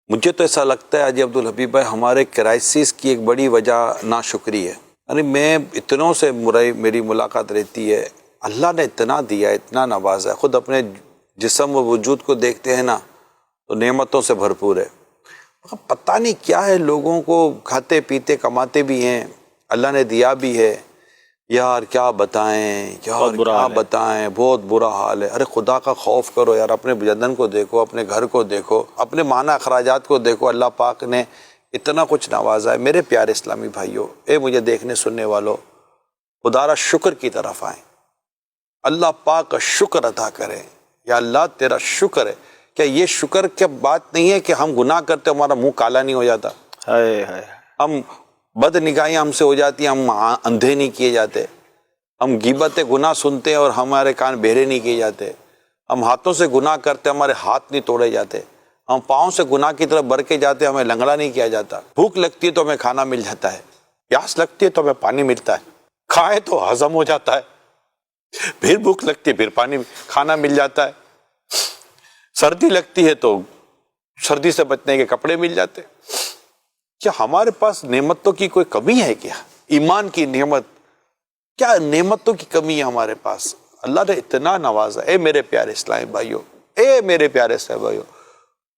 مجھے تو ایسا لگتا ہے حاجی عبدالحبیب بھائی ہمارے کرائسس کی ایک بڑی وجہ ناشکری ہے. یعنی میں اتنوں سے میری ملاقات رہتی ہے، اللہ نے اتنا دیا، اتنا نوازا ہے، خود اپنے جسم و وجود کو دیکھتے ہیں نا تو نعمتوں سے بھرپور ہے. پتہ نہیں کیا ہے، لوگوں کو کھاتے پیتے کماتے بھی ہیں، اللہ نے دیا بھی ہے. یار کیا بتائیں، یار کیا بتائیں، بہت برا حال ہے. ارے خدا کا خوف کرو یار، اپنے بدن کو دیکھو، اپنے گھر کو دیکھو، اپنے معنی اخراجات کو دیکھو. اللہ پاک نے اتنا کچھ نوازا ہے. میرے پیارے اسلامی بھائیوں، اے مجھے دیکھنے سننے والوں، خدا را شکر کی طرف آئیں، اللہ پاک کا شکر ادا کریں. یا اللہ تیرا شکر ہے. کیا یہ شکر کی بات نہیں ہے کہ ہم گناہ کرتے ہمارا منہ کالا نہیں ہو جاتا، ہم بد نگاہیاں ہم سے ہو جاتی ہیں، ہم اندھے نہیں کیے جاتے، ہم غیبت گناہ سنتے ہیں اور ہمارے کان بہرے نہیں کیے جاتے، ہم ہاتھوں سے گناہ کرتے ہمارے ہاتھ نہیں توڑے جاتے، ہم پاؤں سے گناہ کی طرف بڑھ کے جاتے ہمیں لنگڑا نہیں کیا جاتا. بھوک لگتی ہے تو ہمیں کھانا مل جاتا ہے، پیاس لگتی ہے تو ہمیں پانی ملتا ہے، کھائے تو ہضم ہو جاتا ہے، پھر بھوک لگتی ہے پھر کھانا مل جاتا ہے، سردی لگتی ہے تو سردی سے بچنے کے کپڑے مل جاتے. کیا ہمارے پاس نعمتوں کی کوئی کمی ہے کیا؟ ایمان کی نعمت، کیا نعمتوں کی کمی ہے ہمارے پاس؟ اللہ نے اتنا نوازا. اے میرے پیارے اسلامی بھائیوں، اے میرے پیارے اسلامی بھائیوں،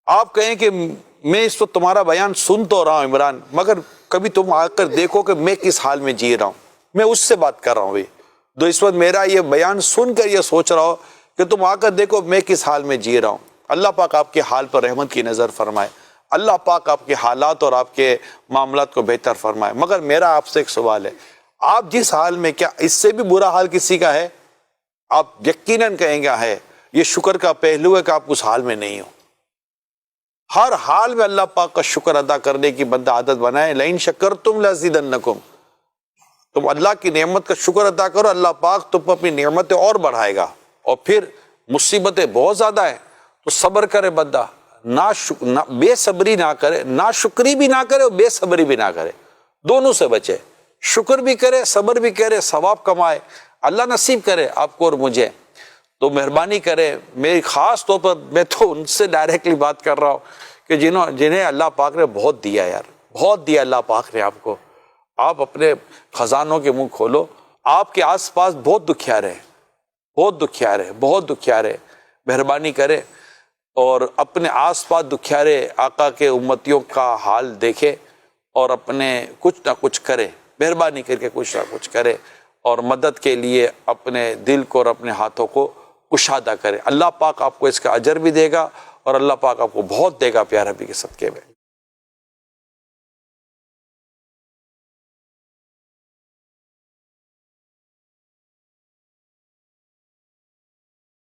آپ کہیں کہ میں اس وقت تمہارا بیان سن تو رہا ہوں عمران، مگر کبھی تم آ کر دیکھو کہ میں کس حال میں جی رہا ہوں. میں اس سے بات کر رہا ہوں بھائی، جو اس وقت میرا یہ بیان سن کر یہ سوچ رہا ہو کہ تم آ کر دیکھو میں کس حال میں جی رہا ہوں. اللہ پاک آپ کے حال پر رحمت کی نظر فرمائے، اللہ پاک آپ کے حالات اور آپ کے معاملات کو بہتر فرمائے. مگر میرا آپ سے ایک سوال ہے، آپ جس حال میں، کیا اس سے بھی برا حال کسی کا ہے؟ آپ یقیناً کہیں گے ہے. یہ شکر کا پہلو ہے کہ آپ اس حال میں نہیں ہو. ہر حال میں اللہ پاک کا شکر ادا کرنے کی بندہ عادت بنائے. لئن شکرتم لازیدنکم، تم اللہ کی نعمت کا شکر ادا کرو، اللہ پاک تم اپنی نعمتیں اور بڑھائے گا. اور پھر مصیبتیں بہت زیادہ ہیں تو صبر کرے بندہ، بے صبری نہ کرے، نا شکری بھی نہ کرے اور بے صبری بھی نہ کرے، دونوں سے بچے. شکر بھی کرے، صبر بھی کرے، ثواب کمائے. اللہ نصیب کرے آپ کو اور مجھے تو مہربانی کرے. میری خاص طور پر میں تو ان سے ڈائریکٹلی بات کر رہا ہوں کہ جنہیں اللہ پاک نے بہت دیا، یار بہت دیا اللہ پاک نے آپ کو. آپ اپنے خزانوں کے منہ کھولو. آپ کے آس پاس بہت دکھیارے ہیں، بہت دکھیارے، بہت دکھیارے. مہربانی کرے اور اپنے آس پاس دکھیارے آقا کے امتیوں کا حال دیکھے اور اپنے کچھ نہ کچھ کرے. مہربانی کر کے کچھ نہ کچھ کرے اور مدد کے لیے اپنے دل کو اور اپنے ہاتھوں کو کشادہ کرے. اللہ پاک آپ کو اس کا اجر بھی دے گا اور اللہ پاک آپ کو بہت دے گا پیارے نبی کے صدقے میں.